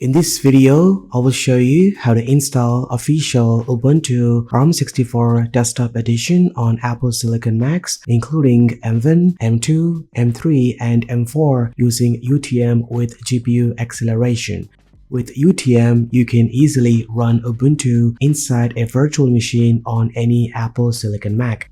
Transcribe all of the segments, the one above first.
In this video, I will show you how to install official Ubuntu ARM64 Desktop Edition on Apple Silicon Macs, including M1, M2, M3, and M4 using UTM with GPU acceleration. With UTM, you can easily run Ubuntu inside a virtual machine on any Apple Silicon Mac.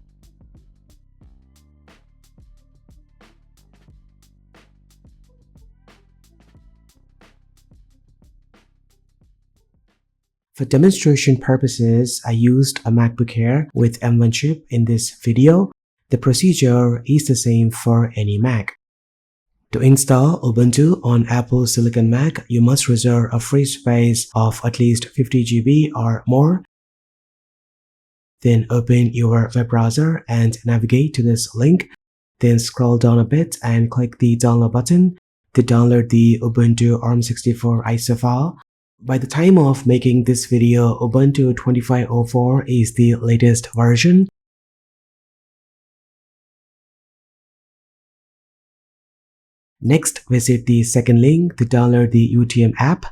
For demonstration purposes, I used a MacBook Air with M1 chip in this video. The procedure is the same for any Mac. To install Ubuntu on Apple Silicon Mac, you must reserve a free space of at least 50 GB or more. Then open your web browser and navigate to this link. Then scroll down a bit and click the download button to download the Ubuntu ARM64 ISO file. By the time of making this video, Ubuntu 25.04 is the latest version. Next, visit the second link to download the UTM app.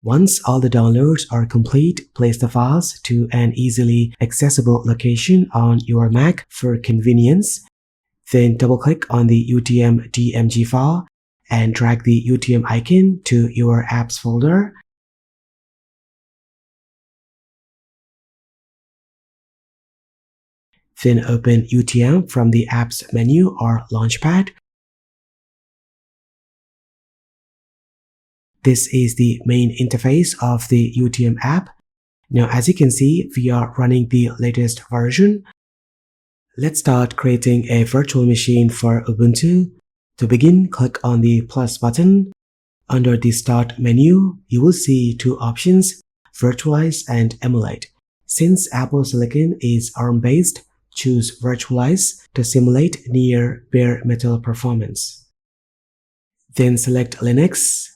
Once all the downloads are complete, place the files to an easily accessible location on your Mac for convenience. Then double-click on the UTM DMG file and drag the UTM icon to your apps folder. Then open UTM from the apps menu or launchpad. This is the main interface of the UTM app. Now, as you can see, we are running the latest version. Let's start creating a virtual machine for Ubuntu. To begin, click on the plus button. Under the Start menu, you will see two options, Virtualize and Emulate. Since Apple Silicon is ARM-based, choose Virtualize to simulate near bare metal performance. Then select Linux.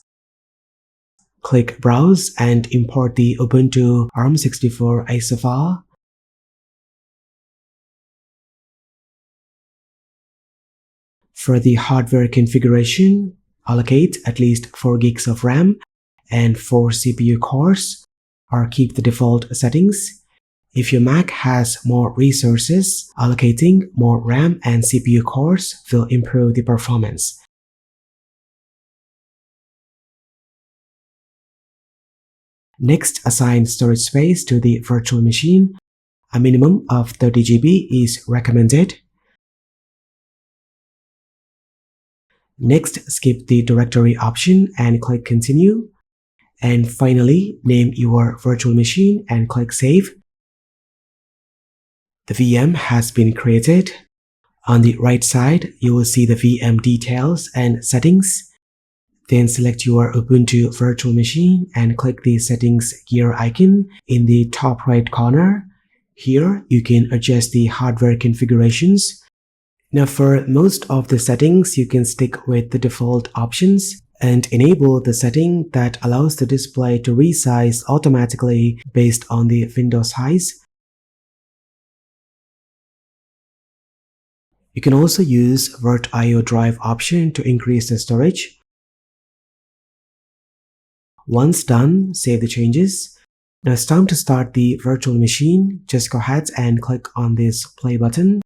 Click Browse and import the Ubuntu ARM64 ISO file. For the hardware configuration, allocate at least 4 gigs of RAM and 4 CPU cores, or keep the default settings. If your Mac has more resources, allocating more RAM and CPU cores will improve the performance. Next, assign storage space to the virtual machine. A minimum of 30 GB is recommended. Next, skip the directory option and click Continue. And finally, name your virtual machine and click Save. The VM has been created. On the right side, you will see the VM details and settings. Then select your Ubuntu virtual machine and click the settings gear icon in the top right corner. Here, you can adjust the hardware configurations. Now, for most of the settings, you can stick with the default options and enable the setting that allows the display to resize automatically based on the window size. You can also use Vert.io drive option to increase the storage. Once done, save the changes. Now it's time to start the virtual machine. Just go ahead and click on this play button.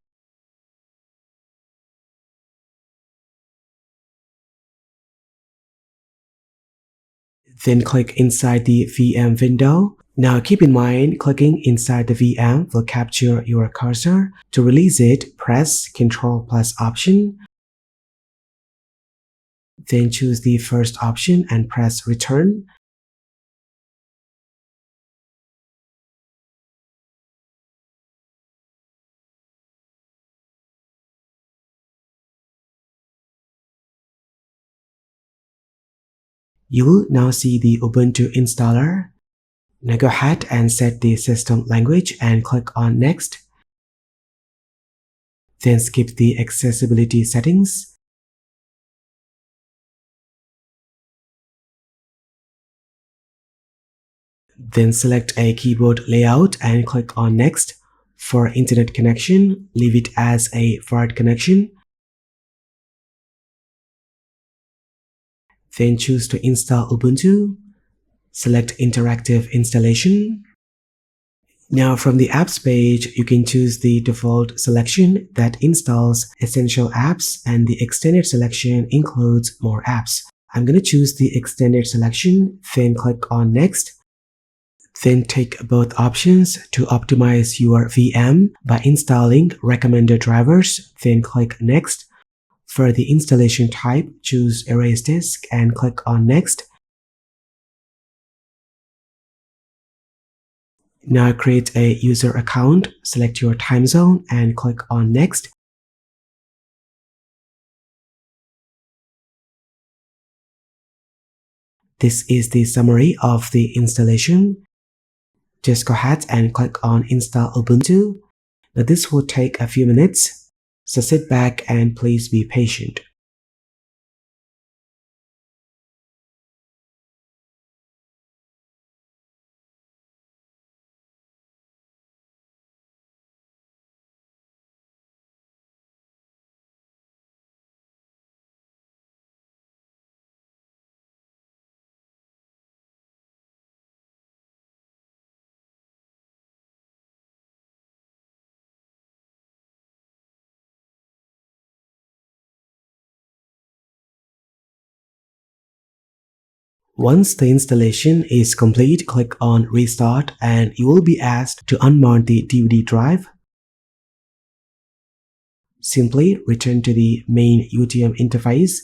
Then click inside the VM window. Now keep in mind, clicking inside the VM will capture your cursor. To release it, press Ctrl+ option. Then choose the first option and press Return. You will now see the Ubuntu installer. Now go ahead and set the system language and click on Next. Then skip the accessibility settings. Then select a keyboard layout and click on Next. For internet connection, leave it as a wired connection. Then choose to install Ubuntu. Select Interactive Installation. Now from the apps page, you can choose the default selection that installs essential apps, and the extended selection includes more apps. I'm going to choose the extended selection, then click on Next. Then take both options to optimize your VM by installing recommended drivers, then click Next. For the installation type, choose Erase Disk and click on Next. Now create a user account, select your time zone and click on Next. This is the summary of the installation. Just go ahead and click on Install Ubuntu. Now this will take a few minutes, so sit back and please be patient. Once the installation is complete, click on Restart and you will be asked to unmount the DVD drive. Simply return to the main UTM interface,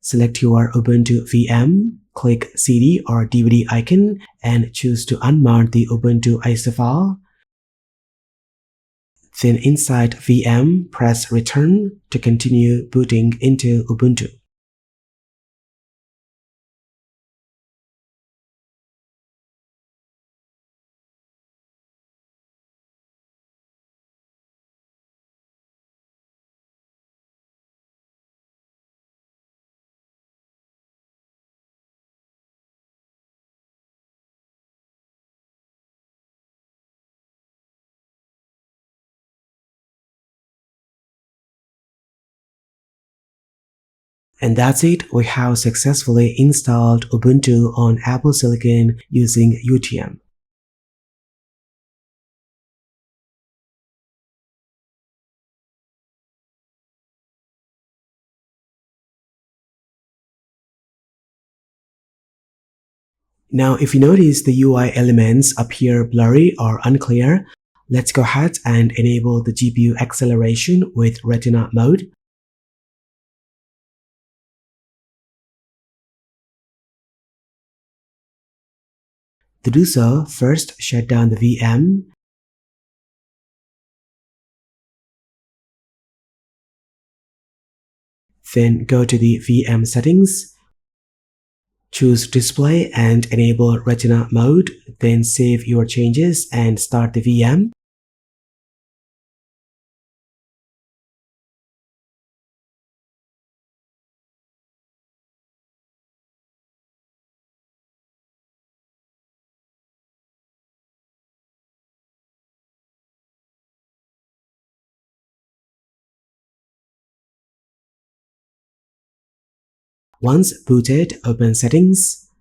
select your Ubuntu VM, click CD or DVD icon and choose to unmount the Ubuntu ISO file. Then inside VM, press Return to continue booting into Ubuntu. And that's it, we have successfully installed Ubuntu on Apple Silicon using UTM. Now if you notice the UI elements appear blurry or unclear, let's go ahead and enable the GPU acceleration with Retina mode. To do so, first shut down the VM. Then go to the VM settings. Choose Display and enable Retina mode. Then save your changes and start the VM. Once booted, open Settings,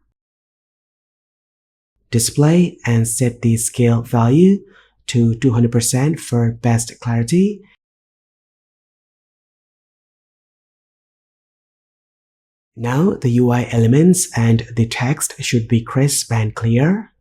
Display and set the scale value to 200% for best clarity. Now the UI elements and the text should be crisp and clear.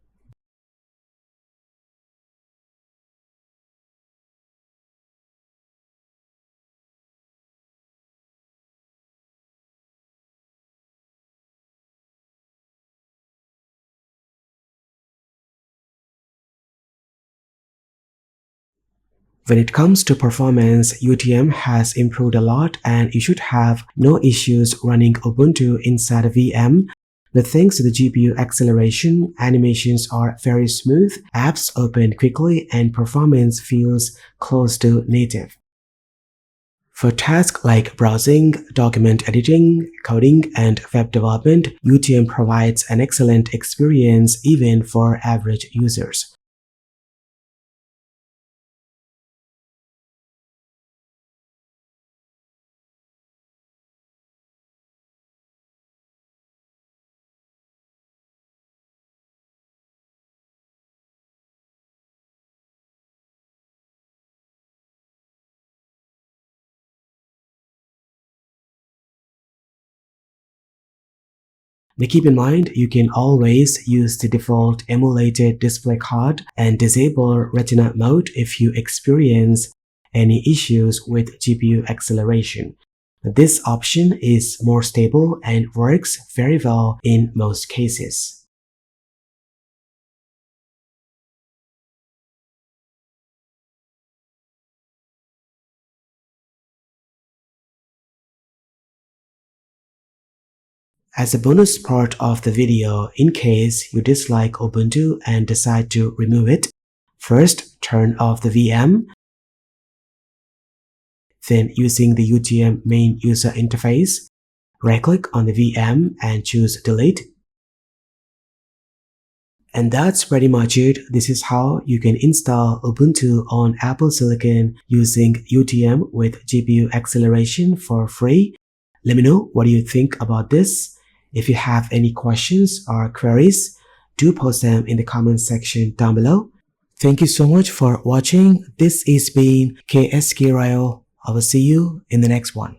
When it comes to performance, UTM has improved a lot and you should have no issues running Ubuntu inside a VM. But thanks to the GPU acceleration, animations are very smooth, apps open quickly, and performance feels close to native. For tasks like browsing, document editing, coding, and web development, UTM provides an excellent experience even for average users. Now keep in mind, you can always use the default emulated display card and disable Retina mode if you experience any issues with GPU acceleration. This option is more stable and works very well in most cases. As a bonus part of the video, in case you dislike Ubuntu and decide to remove it, first turn off the VM, then using the UTM main user interface, right-click on the VM and choose Delete. And that's pretty much it. This is how you can install Ubuntu on Apple Silicon using UTM with GPU acceleration for free. Let me know what you think about this. If you have any questions or queries, do post them in the comment section down below. Thank you so much for watching. This is been KSK Ryo. I will see you in the next one.